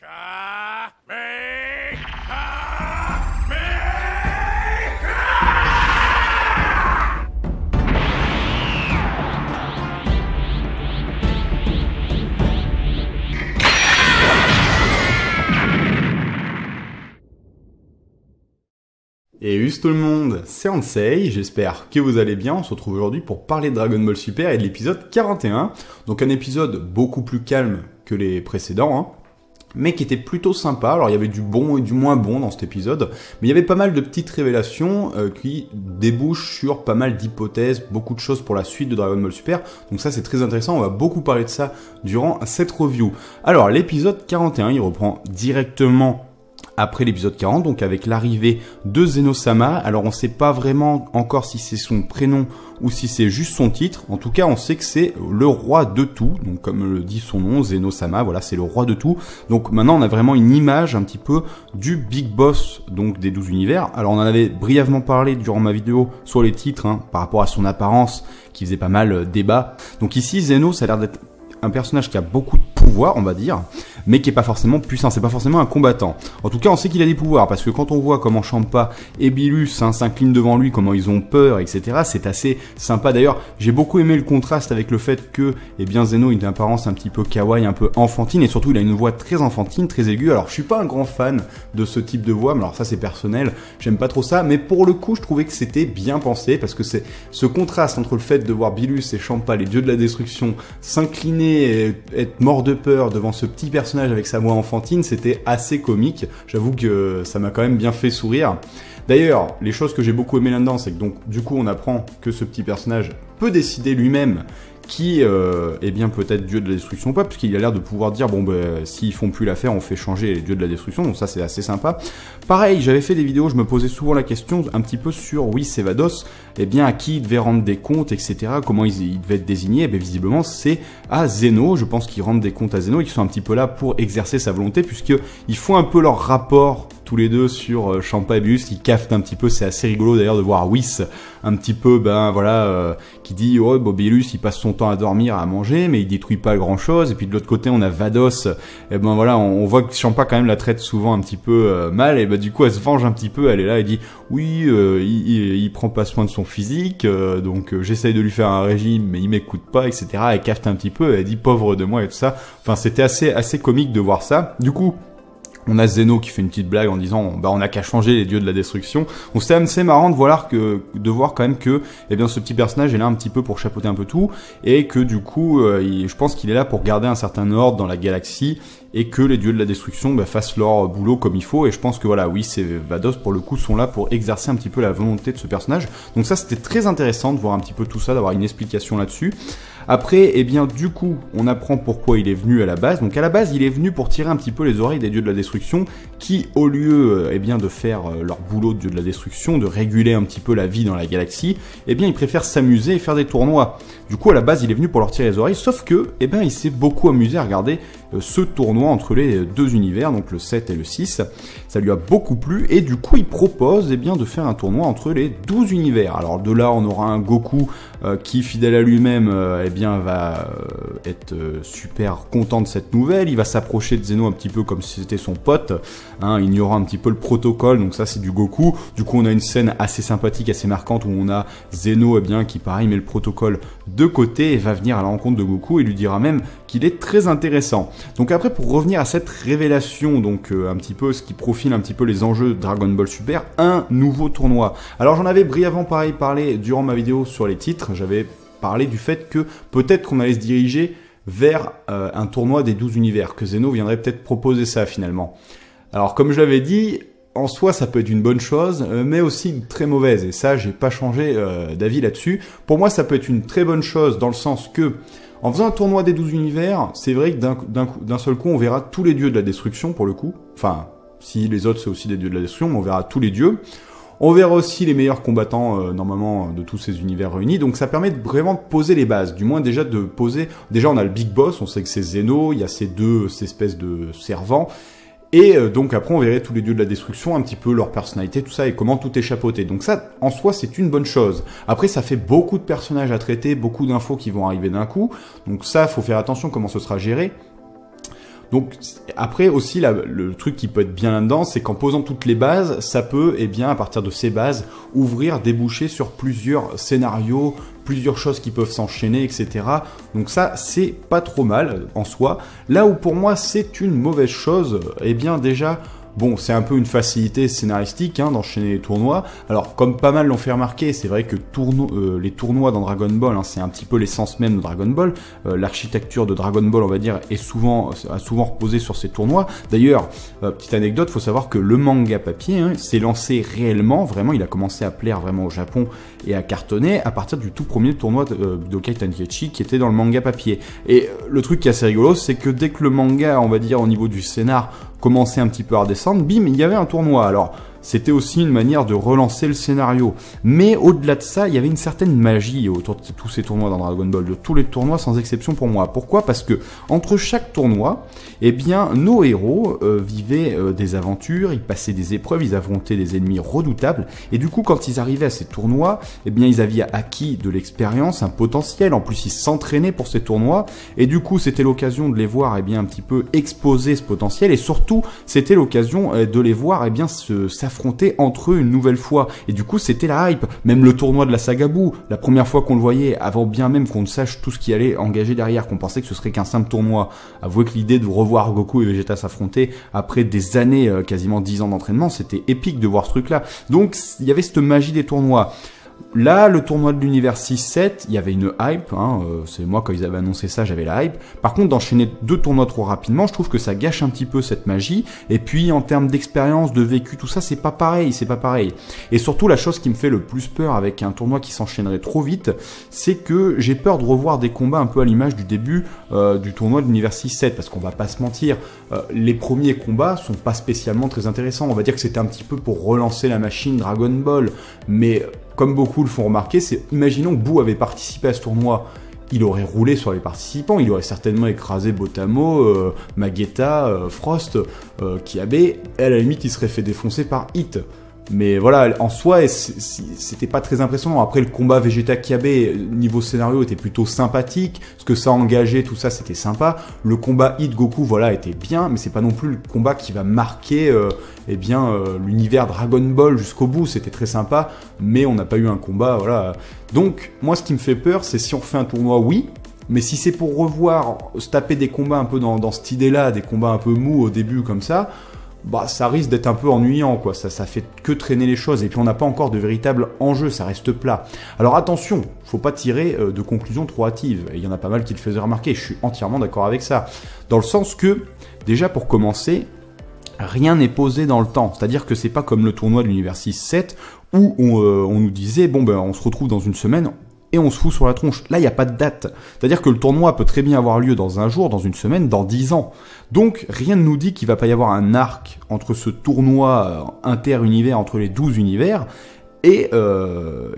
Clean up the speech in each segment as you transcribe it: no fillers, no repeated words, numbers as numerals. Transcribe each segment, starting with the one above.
Et tout le monde, c'est Ansei, j'espère que vous allez bien. On se retrouve aujourd'hui pour parler de Dragon Ball Super et de l'épisode 41. Donc un épisode beaucoup plus calme que les précédents, mais qui était plutôt sympa. Alors il y avait du bon et du moins bon dans cet épisode, mais il y avait pas mal de petites révélations qui débouchent sur pas mal d'hypothèses, beaucoup de choses pour la suite de Dragon Ball Super. Donc ça c'est très intéressant, on va beaucoup parler de ça durant cette review. Alors l'épisode 41, il reprend directement après l'épisode 40, donc avec l'arrivée de Zeno-sama. Alors on sait pas vraiment encore si c'est son prénom ou si c'est juste son titre. En tout cas, on sait que c'est le roi de tout. Donc comme le dit son nom, Zeno-sama, voilà, c'est le roi de tout. Donc maintenant, on a vraiment une image un petit peu du Big Boss, donc des 12 univers. Alors on en avait brièvement parlé durant ma vidéo sur les titres, par rapport à son apparence, qui faisait pas mal débat. Donc ici, Zeno, ça a l'air d'être un personnage qui a beaucoup de pouvoir, on va dire, mais qui est pas forcément puissant, c'est pas forcément un combattant. En tout cas, on sait qu'il a des pouvoirs, parce que quand on voit comment Champa et Bilus s'inclinent devant lui, comment ils ont peur, etc., c'est assez sympa. D'ailleurs, j'ai beaucoup aimé le contraste avec le fait que, Zeno, il a une apparence un petit peu kawaii, un peu enfantine, et surtout, il a une voix très enfantine, très aiguë. Alors, je suis pas un grand fan de ce type de voix, mais alors ça, c'est personnel, j'aime pas trop ça, mais pour le coup, je trouvais que c'était bien pensé, parce que c'est ce contraste entre le fait de voir Bilus et Champa, les dieux de la destruction, s'incliner et être mort de peur devant ce petit personnage avec sa voix enfantine, c'était assez comique. J'avoue que ça m'a quand même bien fait sourire. D'ailleurs, les choses que j'ai beaucoup aimé là-dedans, c'est que donc du coup on apprend que ce petit personnage peut décider lui-même qui est bien peut-être dieu de la destruction ou pas, puisqu'il a l'air de pouvoir dire bon s'ils font plus l'affaire, on fait changer les dieux de la destruction, donc ça c'est assez sympa. Pareil, j'avais fait des vidéos, je me posais souvent la question un petit peu sur c'est Vados, à qui il devait rendre des comptes, etc., comment il devait être désigné. Visiblement c'est à Zeno, je pense qu'ils rendent des comptes à Zeno et qu'ils sont un petit peu là pour exercer sa volonté, puisqu'ils font un peu leur rapport tous les deux sur Champa et Bilus, ils caftent un petit peu, c'est assez rigolo d'ailleurs de voir Whis un petit peu, qui dit Bilus il passe son temps à dormir, à manger, mais il détruit pas grand chose. Et puis de l'autre côté on a Vados, on voit que Champa quand même la traite souvent un petit peu mal, et du coup elle se venge un petit peu, elle est là, elle dit oui, il prend pas soin de son physique, donc j'essaye de lui faire un régime, mais il m'écoute pas, etc. Elle cafte un petit peu, elle dit pauvre de moi et tout ça. Enfin c'était assez comique de voir ça. Du coup, on a Zeno qui fait une petite blague en disant on n'a qu'à changer les dieux de la destruction. Donc c'est assez marrant de voir quand même que ce petit personnage est là un petit peu pour chapeauter un peu tout, et que du coup je pense qu'il est là pour garder un certain ordre dans la galaxie, et que les dieux de la destruction fassent leur boulot comme il faut. Et je pense que c'est Vados pour le coup sont là pour exercer un petit peu la volonté de ce personnage. Donc ça c'était très intéressant de voir un petit peu tout ça, d'avoir une explication là-dessus. Après, du coup, on apprend pourquoi il est venu à la base. Donc à la base, il est venu pour tirer un petit peu les oreilles des dieux de la destruction, qui, au lieu de faire leur boulot de dieux de la destruction, de réguler un petit peu la vie dans la galaxie, ils préfèrent s'amuser et faire des tournois. Du coup, à la base, il est venu pour leur tirer les oreilles, sauf que, il s'est beaucoup amusé à regarder ce tournoi entre les deux univers, donc le 7 et le 6. Ça lui a beaucoup plu, et du coup, il propose de faire un tournoi entre les 12 univers. Alors de là, on aura un Goku qui, fidèle à lui-même, va être super content de cette nouvelle. Il va s'approcher de Zeno un petit peu comme si c'était son pote, ignorant un petit peu le protocole. Donc ça, c'est du Goku. Du coup, on a une scène assez sympathique, assez marquante, où on a Zeno qui, pareil, met le protocole de côté et va venir à la rencontre de Goku et lui dira même qu'il est très intéressant. Donc après, pour revenir à cette révélation, donc un petit peu ce qui profile un petit peu les enjeux de Dragon Ball Super, un nouveau tournoi. Alors j'en avais brièvement parlé durant ma vidéo sur les titres. J'avais parlé du fait que peut-être qu'on allait se diriger vers un tournoi des 12 univers, que Zeno viendrait peut-être proposer ça finalement. Alors comme je l'avais dit, en soi ça peut être une bonne chose, mais aussi une très mauvaise, et ça j'ai pas changé d'avis là-dessus. Pour moi ça peut être une très bonne chose dans le sens que, en faisant un tournoi des 12 univers, c'est vrai que d'un seul coup on verra tous les dieux de la destruction pour le coup, enfin si les autres c'est aussi des dieux de la destruction, mais on verra tous les dieux. On verra aussi les meilleurs combattants normalement de tous ces univers réunis, donc ça permet vraiment de poser les bases, du moins déjà de poser, déjà on a le Big Boss, on sait que c'est Zeno, il y a ces espèces de servants, et donc après on verrait tous les dieux de la destruction, un petit peu leur personnalité, tout ça, et comment tout est chapeauté. Donc ça, en soi, c'est une bonne chose. Après, ça fait beaucoup de personnages à traiter, beaucoup d'infos qui vont arriver d'un coup, donc ça, faut faire attention comment ce sera géré. Donc après aussi le truc qui peut être bien là-dedans, c'est qu'en posant toutes les bases, ça peut, eh bien, à partir de ces bases, ouvrir, déboucher sur plusieurs scénarios, plusieurs choses qui peuvent s'enchaîner, etc. Donc ça, c'est pas trop mal en soi. Là où pour moi c'est une mauvaise chose, eh bien déjà, bon, c'est un peu une facilité scénaristique d'enchaîner les tournois. Alors, comme pas mal l'ont fait remarquer, c'est vrai que les tournois dans Dragon Ball, c'est un petit peu l'essence même de Dragon Ball. L'architecture de Dragon Ball, on va dire, a souvent reposé sur ces tournois. D'ailleurs, petite anecdote, faut savoir que le manga papier s'est lancé réellement, vraiment, il a commencé à plaire vraiment au Japon et à cartonner à partir du tout premier tournoi de Budokai Tenkaichi qui était dans le manga papier. Et le truc qui est assez rigolo, c'est que dès que le manga, on va dire, au niveau du scénar, commençait un petit peu à redescendre, bim, il y avait un tournoi. Alors, c'était aussi une manière de relancer le scénario. Mais au-delà de ça, il y avait une certaine magie autour de tous ces tournois dans Dragon Ball, de tous les tournois sans exception pour moi. Pourquoi ? Parce que entre chaque tournoi, eh bien, nos héros vivaient des aventures, ils passaient des épreuves, ils affrontaient des ennemis redoutables. Et du coup, quand ils arrivaient à ces tournois, eh bien, ils avaient acquis de l'expérience, un potentiel. En plus, ils s'entraînaient pour ces tournois. Et du coup, c'était l'occasion de les voir, eh bien, un petit peu exposer ce potentiel. Et surtout, c'était l'occasion de les voir, eh bien, s'affronter entre eux une nouvelle fois. Et du coup, c'était la hype. Même le tournoi de la saga Buu, la première fois qu'on le voyait, avant bien même qu'on ne sache tout ce qui allait engager derrière, qu'on pensait que ce serait qu'un simple tournoi. Avouez que l'idée de revoir Goku et Vegeta s'affronter après des années, quasiment 10 ans d'entraînement, c'était épique de voir ce truc-là. Donc, il y avait cette magie des tournois. Là, le tournoi de l'univers 6-7, il y avait une hype, c'est moi quand ils avaient annoncé ça, j'avais la hype. Par contre, d'enchaîner 2 tournois trop rapidement, je trouve que ça gâche un petit peu cette magie. Et puis, en termes d'expérience, de vécu, tout ça, c'est pas pareil. Et surtout, la chose qui me fait le plus peur avec un tournoi qui s'enchaînerait trop vite, c'est que j'ai peur de revoir des combats un peu à l'image du début du tournoi de l'univers 6-7, parce qu'on va pas se mentir, les premiers combats sont pas spécialement très intéressants. On va dire que c'était un petit peu pour relancer la machine Dragon Ball, mais comme beaucoup le font remarquer, imaginons que Buu avait participé à ce tournoi, il aurait roulé sur les participants, il aurait certainement écrasé Botamo, Magetta, Frost, Kiabe, et à la limite il serait fait défoncer par Hit. Mais voilà, en soi, c'était pas très impressionnant. Après, le combat Vegeta-Kiabe, niveau scénario, était plutôt sympathique. Ce que ça engageait, tout ça, c'était sympa. Le combat Hit-Goku, voilà, était bien, mais c'est pas non plus le combat qui va marquer l'univers Dragon Ball jusqu'au bout. C'était très sympa, mais on n'a pas eu un combat, voilà. Donc, moi, ce qui me fait peur, c'est si on refait un tournoi, oui, mais si c'est pour revoir, se taper des combats un peu dans cette idée-là, des combats un peu mous au début comme ça, bah ça risque d'être un peu ennuyant, quoi. Ça fait que traîner les choses, et puis on n'a pas encore de véritable enjeu, ça reste plat. Alors attention, faut pas tirer de conclusions trop hâtives, et il y en a pas mal qui le faisaient remarquer, je suis entièrement d'accord avec ça. Dans le sens que, déjà pour commencer, rien n'est posé dans le temps, c'est-à-dire que c'est pas comme le tournoi de l'univers 6-7, où on nous disait, bon ben on se retrouve dans une semaine, et on se fout sur la tronche. Là, il n'y a pas de date. C'est-à-dire que le tournoi peut très bien avoir lieu dans un jour, dans une semaine, dans 10 ans. Donc, rien ne nous dit qu'il va pas y avoir un arc entre ce tournoi inter-univers, entre les 12 univers, et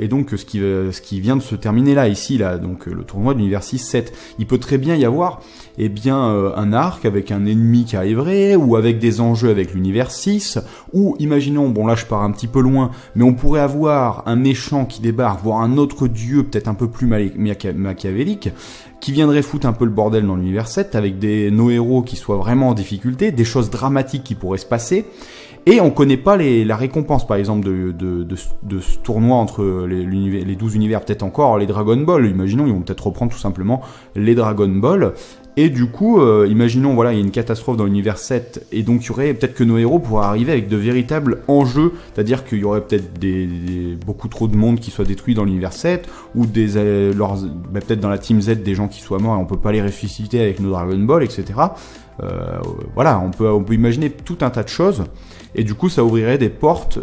donc ce qui vient de se terminer là, ici, là, donc le tournoi de l'univers 6-7. Il peut très bien y avoir, eh bien, un arc avec un ennemi qui arriverait, ou avec des enjeux avec l'univers 6, ou imaginons, bon là je pars un petit peu loin, mais on pourrait avoir un méchant qui débarque, voire un autre dieu peut-être un peu plus machiavélique, qui viendrait foutre un peu le bordel dans l'univers 7, avec nos héros qui soient vraiment en difficulté, des choses dramatiques qui pourraient se passer, et on connaît pas la récompense, par exemple, de ce tournoi entre les 12 univers, peut-être encore les Dragon Ball. Imaginons, ils vont peut-être reprendre tout simplement les Dragon Ball. Et du coup, imaginons, voilà, il y a une catastrophe dans l'univers 7, et donc il y aurait peut-être que nos héros pourraient arriver avec de véritables enjeux, c'est-à-dire qu'il y aurait peut-être beaucoup trop de monde qui soit détruit dans l'univers 7, ou peut-être dans la Team Z des gens qui soient morts et on peut pas les ressusciter avec nos Dragon Ball, etc. Voilà, on peut imaginer tout un tas de choses, et du coup ça ouvrirait des portes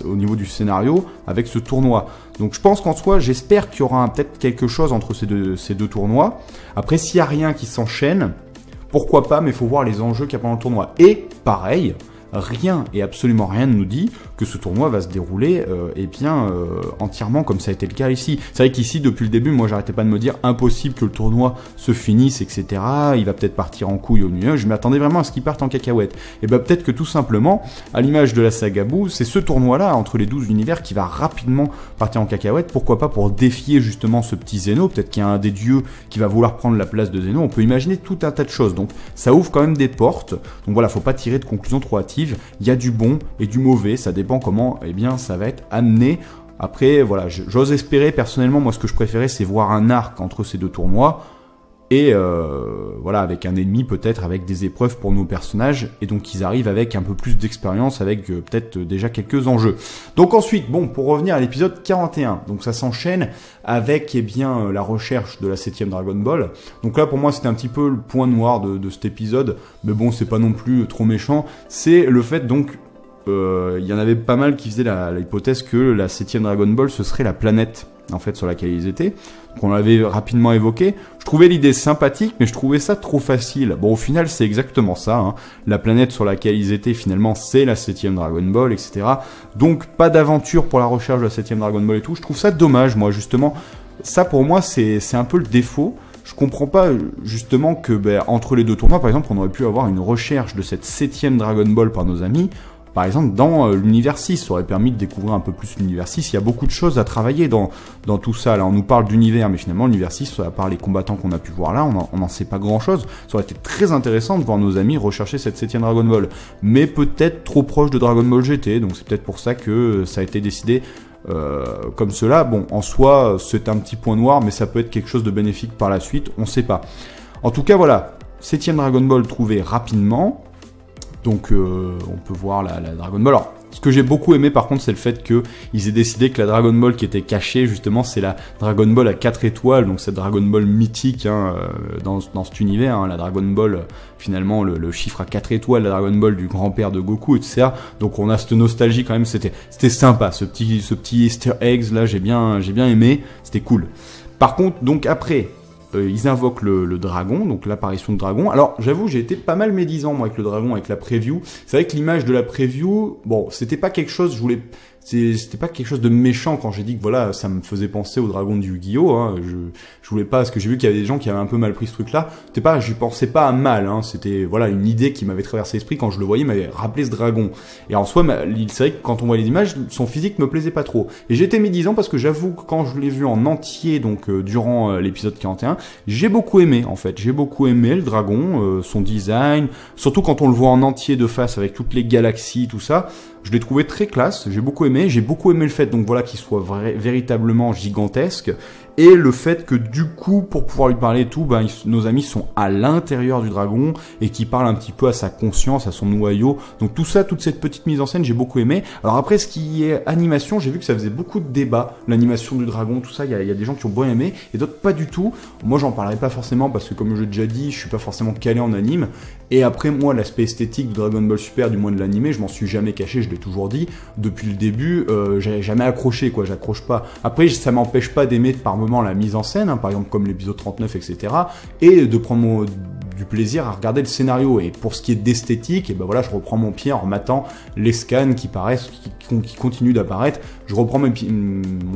au niveau du scénario avec ce tournoi. Donc je pense qu'en soi, j'espère qu'il y aura peut-être quelque chose entre ces deux tournois. Après, s'il n'y a rien qui s'enchaîne, pourquoi pas, mais il faut voir les enjeux qu'il y a pendant le tournoi. Et pareil, rien et absolument rien ne nous dit que ce tournoi va se dérouler entièrement comme ça a été le cas ici. C'est vrai qu'ici, depuis le début, moi j'arrêtais pas de me dire impossible que le tournoi se finisse, etc. Il va peut-être partir en couille au milieu. Je m'attendais vraiment à ce qu'il parte en cacahuète. Et ben peut-être que tout simplement, à l'image de la saga Boo, c'est ce tournoi-là entre les 12 univers qui va rapidement partir en cacahuète. Pourquoi pas pour défier justement ce petit Zeno. Peut-être qu'il y a un des dieux qui va vouloir prendre la place de Zeno. On peut imaginer tout un tas de choses. Donc ça ouvre quand même des portes. Donc voilà, faut pas tirer de conclusions trop hâtives. Il y a du bon et du mauvais. Ça dépend comment, ça va être amené. Après, voilà, j'ose espérer, personnellement, moi ce que je préférais, c'est voir un arc entre ces deux tournois, et voilà, avec un ennemi peut-être, avec des épreuves pour nos personnages, et donc ils arrivent avec un peu plus d'expérience, avec peut-être déjà quelques enjeux. Donc ensuite, bon, pour revenir à l'épisode 41, donc ça s'enchaîne avec, la recherche de la 7ème Dragon Ball. Donc là, pour moi, c'était un petit peu le point noir de cet épisode, mais bon, c'est pas non plus trop méchant, c'est le fait donc... il y en avait pas mal qui faisaient l'hypothèse que la 7ème Dragon Ball ce serait la planète en fait sur laquelle ils étaient. Donc on l'avait rapidement évoqué. Je trouvais l'idée sympathique, mais je trouvais ça trop facile. Bon, au final c'est exactement ça, hein. La planète sur laquelle ils étaient finalement c'est la 7ème Dragon Ball, etc. Donc pas d'aventure pour la recherche de la 7ème Dragon Ball et tout. Je trouve ça dommage, moi justement. Ça pour moi c'est un peu le défaut. Je comprends pas justement que entre les deux tournois par exemple on aurait pu avoir une recherche de cette 7ème Dragon Ball par nos amis. Par exemple, dans l'univers 6, ça aurait permis de découvrir un peu plus l'univers 6. Il y a beaucoup de choses à travailler dans tout ça. Là, on nous parle d'univers, mais finalement, l'univers 6, à part les combattants qu'on a pu voir là, on n'en sait pas grand-chose. Ça aurait été très intéressant de voir nos amis rechercher cette 7ème Dragon Ball. Mais peut-être trop proche de Dragon Ball GT, donc c'est peut-être pour ça que ça a été décidé comme cela. Bon, en soi, c'est un petit point noir, mais ça peut être quelque chose de bénéfique par la suite, on sait pas. En tout cas, voilà, 7ème Dragon Ball trouvée rapidement. Donc on peut voir la Dragon Ball. Alors, ce que j'ai beaucoup aimé par contre, c'est le fait qu'ils aient décidé que la Dragon Ball qui était cachée, justement, c'est la Dragon Ball à 4 étoiles, donc cette Dragon Ball mythique dans cet univers, hein, la Dragon Ball, finalement, le chiffre à 4 étoiles, la Dragon Ball du grand-père de Goku, etc. Donc on a cette nostalgie quand même, c'était sympa, ce petit Easter eggs là, j'ai bien aimé, c'était cool. Par contre, donc après... ils invoquent le dragon, donc l'apparition de dragon. Alors, j'avoue, j'ai été pas mal médisant, moi, avec le dragon, avec la preview. C'est vrai que l'image de la preview, bon, c'était pas quelque chose, c'était pas quelque chose de méchant quand j'ai dit que voilà, ça me faisait penser au dragon de Yu-Gi-Oh! Hein. Je voulais pas, parce que j'ai vu qu'il y avait des gens qui avaient un peu mal pris ce truc-là. J'y pensais pas à mal, hein. C'était, voilà, une idée qui m'avait traversé l'esprit quand je le voyais, m'avait rappelé ce dragon. Et en soi, c'est vrai que quand on voit les images, son physique me plaisait pas trop. Et j'étais médisant parce que j'avoue que quand je l'ai vu en entier, donc, durant l'épisode 41, j'ai beaucoup aimé, en fait. J'ai beaucoup aimé le dragon, son design, surtout quand on le voit en entier de face avec toutes les galaxies, tout ça. Je l'ai trouvé très classe, j'ai beaucoup aimé le fait donc voilà qu'il soit véritablement gigantesque, et le fait que du coup pour pouvoir lui parler et tout, nos amis sont à l'intérieur du dragon et qui parlent un petit peu à sa conscience, à son noyau. Donc tout ça, toute cette petite mise en scène, j'ai beaucoup aimé. Alors après, ce qui est animation, j'ai vu que ça faisait beaucoup de débats, l'animation du dragon, tout ça. Il y a des gens qui ont bien aimé et d'autres pas du tout. Moi, j'en parlerai pas forcément parce que comme je l'ai déjà dit, je suis pas forcément calé en anime. Et après, moi, l'aspect esthétique de Dragon Ball Super, du moins de l'animé, je m'en suis jamais caché, je l'ai toujours dit. Depuis le début, j'ai jamais accroché, quoi, j'accroche pas. Après, ça m'empêche pas d'aimer par moment la mise en scène, hein, par exemple comme l'épisode 39, etc. Et de prendre du plaisir à regarder le scénario. Et pour ce qui est d'esthétique, et ben voilà, je reprends mon pied en rematant les scans qui paraissent, qui continuent d'apparaître. Je reprends mon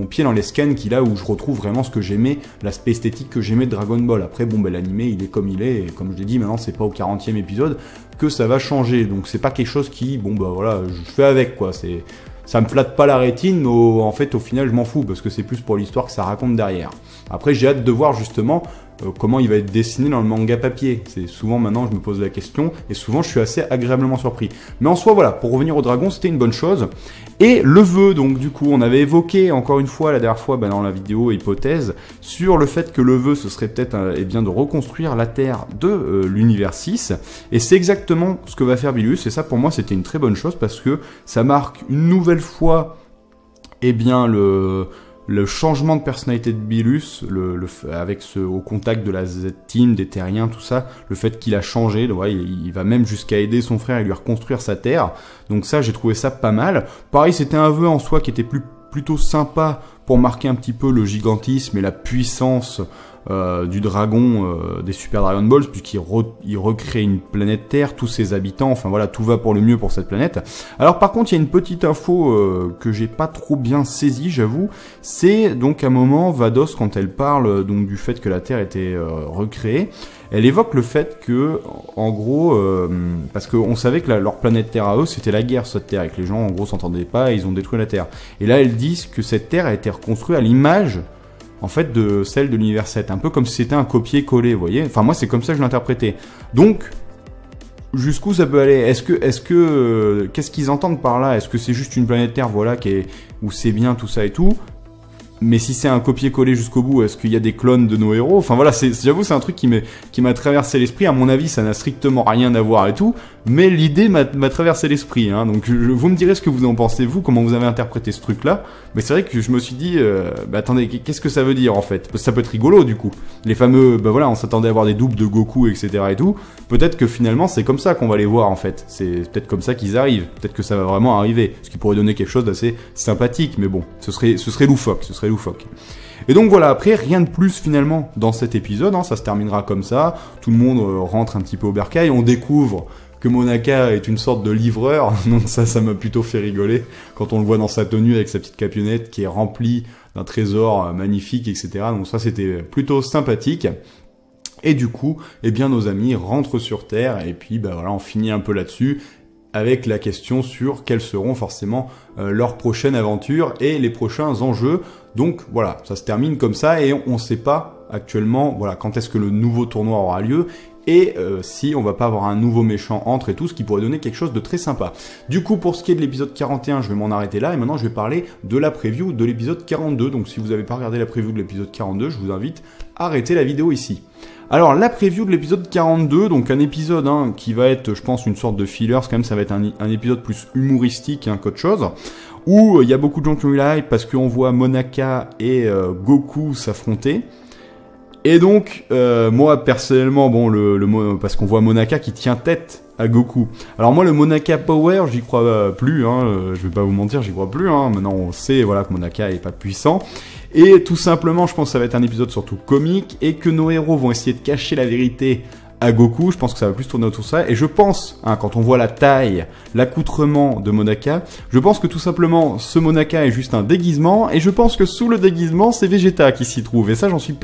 pied dans les scans là où je retrouve vraiment ce que j'aimais, l'aspect esthétique que j'aimais de Dragon Ball. Après, bon, l'animé, il est comme il est, et comme je l'ai dit, maintenant, c'est pas au 40e épisode que ça va changer. Donc, c'est pas quelque chose qui, voilà, je fais avec, quoi. Ça me flatte pas la rétine, mais en fait, au final, je m'en fous, parce que c'est plus pour l'histoire que ça raconte derrière. Après, j'ai hâte de voir, justement, comment il va être dessiné dans le manga papier. C'est souvent, maintenant, je me pose la question, et souvent, je suis assez agréablement surpris. Mais en soi, voilà, pour revenir au dragon, c'était une bonne chose. Et le vœu, donc, du coup, on avait évoqué, encore une fois, la dernière fois, dans la vidéo hypothèse, sur le fait que le vœu, ce serait peut-être, de reconstruire la Terre de l'univers 6. Et c'est exactement ce que va faire Bilus, et ça, pour moi, c'était une très bonne chose, parce que ça marque une nouvelle fois, le changement de personnalité de Bilus, avec au contact de la Z-Team, des Terriens, tout ça, le fait qu'il a changé, il va même jusqu'à aider son frère et lui reconstruire sa terre. Donc ça, j'ai trouvé ça pas mal. Pareil, c'était un vœu en soi qui était plutôt sympa pour marquer un petit peu le gigantisme et la puissance du dragon des Super Dragon Balls, puisqu'il recrée une planète Terre, tous ses habitants, enfin voilà, tout va pour le mieux pour cette planète. Alors par contre, il y a une petite info que j'ai pas trop bien saisie, j'avoue, c'est donc à un moment, Vados, quand elle parle donc du fait que la Terre était recréée, elle évoque le fait que, en gros, parce qu'on savait que leur planète Terre à eux, c'était la guerre, cette Terre, et que les gens, en gros, s'entendaient pas, et ils ont détruit la Terre. Et là, elles disent que cette Terre a été reconstruite à l'image, en fait, de celle de l'univers 7, un peu comme si c'était un copier-coller, vous voyez. Enfin, moi, c'est comme ça que je l'interprétais. Donc, jusqu'où ça peut aller? Qu'est-ce qu'ils entendent par là? Est-ce que c'est juste une planète Terre, voilà, où c'est bien tout ça et tout? Mais si c'est un copier-coller jusqu'au bout, est-ce qu'il y a des clones de nos héros? Enfin voilà, j'avoue, c'est un truc qui m'a traversé l'esprit. À mon avis, ça n'a strictement rien à voir et tout, mais l'idée m'a traversé l'esprit. Hein. Donc vous me direz ce que vous en pensez, vous, comment vous avez interprété ce truc-là. Mais c'est vrai que je me suis dit, attendez, qu'est-ce que ça veut dire en fait? Parce que ça peut être rigolo du coup. Les fameux, voilà, on s'attendait à avoir des doubles de Goku, etc. et tout. Peut-être que finalement, c'est comme ça qu'on va les voir en fait. C'est peut-être comme ça qu'ils arrivent. Peut-être que ça va vraiment arriver, ce qui pourrait donner quelque chose d'assez sympathique. Mais bon, ce serait loufoque, loufoque. Et donc voilà, après, rien de plus finalement dans cet épisode, hein, ça se terminera comme ça, tout le monde rentre un petit peu au bercail, on découvre que Monaka est une sorte de livreur, donc ça m'a plutôt fait rigoler, quand on le voit dans sa tenue avec sa petite capionnette qui est remplie d'un trésor magnifique, etc. Donc ça c'était plutôt sympathique. Et du coup, eh bien nos amis rentrent sur Terre, et puis voilà, on finit un peu là-dessus, avec la question sur quelles seront forcément leurs prochaines aventures et les prochains enjeux. Donc voilà, ça se termine comme ça et on ne sait pas actuellement voilà, quand est-ce que le nouveau tournoi aura lieu et si on va pas avoir un nouveau méchant entre et tout, ce qui pourrait donner quelque chose de très sympa. Du coup, pour ce qui est de l'épisode 41, je vais m'en arrêter là et maintenant je vais parler de la preview de l'épisode 42. Donc si vous n'avez pas regardé la preview de l'épisode 42, je vous invite à arrêter la vidéo ici. Alors la preview de l'épisode 42, donc un épisode qui va être, je pense, une sorte de filler, quand même ça va être un épisode plus humoristique qu'autre chose, où il y a beaucoup de gens qui ont eu la hype parce qu'on voit Monaka et Goku s'affronter. Et donc, moi personnellement, bon, parce qu'on voit Monaka qui tient tête à Goku. Alors moi, le Monaka Power, j'y crois plus, je vais pas vous mentir, j'y crois plus. Maintenant, on sait voilà que Monaka est pas puissant. Et tout simplement, je pense que ça va être un épisode surtout comique et que nos héros vont essayer de cacher la vérité à Goku. Je pense que ça va plus tourner autour de ça. Et je pense, quand on voit la taille, l'accoutrement de Monaka, je pense que tout simplement, ce Monaka est juste un déguisement. Et je pense que sous le déguisement, c'est Vegeta qui s'y trouve. Et ça, j'en suis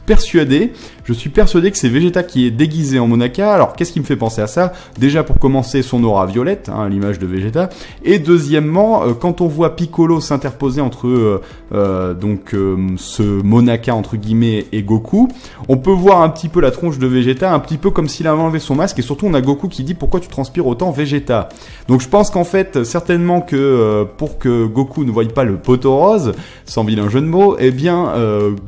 persuadé. Je suis persuadé que c'est Vegeta qui est déguisé en Monaka. Alors, qu'est-ce qui me fait penser à ça? Déjà, pour commencer, son aura violette, à l'image de Vegeta. Et deuxièmement, quand on voit Piccolo s'interposer entre ce Monaka, entre guillemets, et Goku, on peut voir un petit peu la tronche de Vegeta, un petit peu comme s'il avait enlevé son masque, et surtout on a Goku qui dit pourquoi tu transpires autant Vegeta. Donc je pense qu'en fait certainement que pour que Goku ne voie pas le poteau rose, sans vilain jeu de mots, eh bien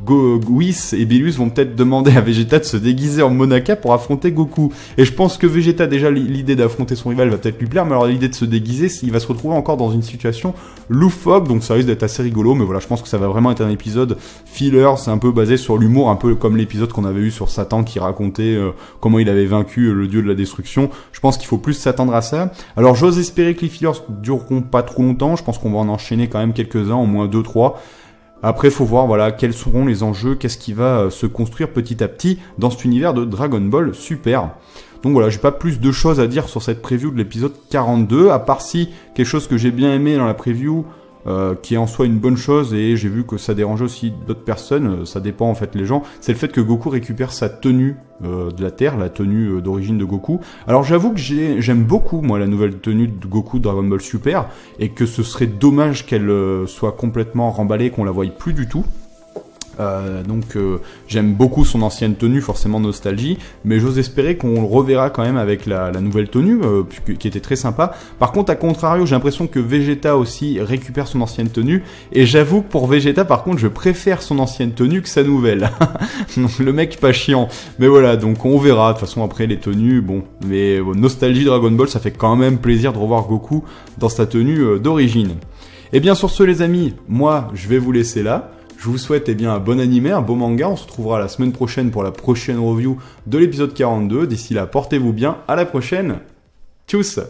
Whis et Bilus vont peut-être demander à Vegeta de se déguiser en Monaka pour affronter Goku. Et je pense que Vegeta, déjà l'idée d'affronter son rival va peut-être lui plaire, mais alors l'idée de se déguiser, il va se retrouver encore dans une situation loufoque, donc ça risque d'être assez rigolo, mais voilà, je pense que ça va vraiment être un épisode filler, c'est un peu basé sur l'humour, un peu comme l'épisode qu'on avait eu sur Satan qui racontait comment il avait vaincu le dieu de la destruction. Je pense qu'il faut plus s'attendre à ça. Alors j'ose espérer que les fillers dureront pas trop longtemps, je pense qu'on va en enchaîner quand même quelques-uns, au moins 2-3. Après, faut voir, voilà, quels seront les enjeux, qu'est-ce qui va se construire petit à petit dans cet univers de Dragon Ball Super. Donc voilà, j'ai pas plus de choses à dire sur cette preview de l'épisode 42, à part si quelque chose que j'ai bien aimé dans la preview, qui est en soi une bonne chose, et j'ai vu que ça dérangeait aussi d'autres personnes, ça dépend en fait les gens, c'est le fait que Goku récupère sa tenue de la Terre, la tenue d'origine de Goku. Alors j'avoue que j'aime beaucoup moi la nouvelle tenue de Goku de Dragon Ball Super, et que ce serait dommage qu'elle soit complètement remballée, qu'on la voie plus du tout. Donc j'aime beaucoup son ancienne tenue, forcément nostalgie, mais j'ose espérer qu'on le reverra quand même avec la nouvelle tenue, qui était très sympa. Par contre, à contrario, j'ai l'impression que Vegeta aussi récupère son ancienne tenue, et j'avoue que pour Vegeta, par contre, je préfère son ancienne tenue que sa nouvelle. Donc le mec pas chiant. Mais voilà, donc on verra. De toute façon, après les tenues, bon, mais nostalgie Dragon Ball, ça fait quand même plaisir de revoir Goku dans sa tenue d'origine. Et bien sur ce les amis, moi je vais vous laisser là. Je vous souhaite un bon animé, un beau manga. On se retrouvera la semaine prochaine pour la prochaine review de l'épisode 42. D'ici là, portez-vous bien. À la prochaine. Tchuss!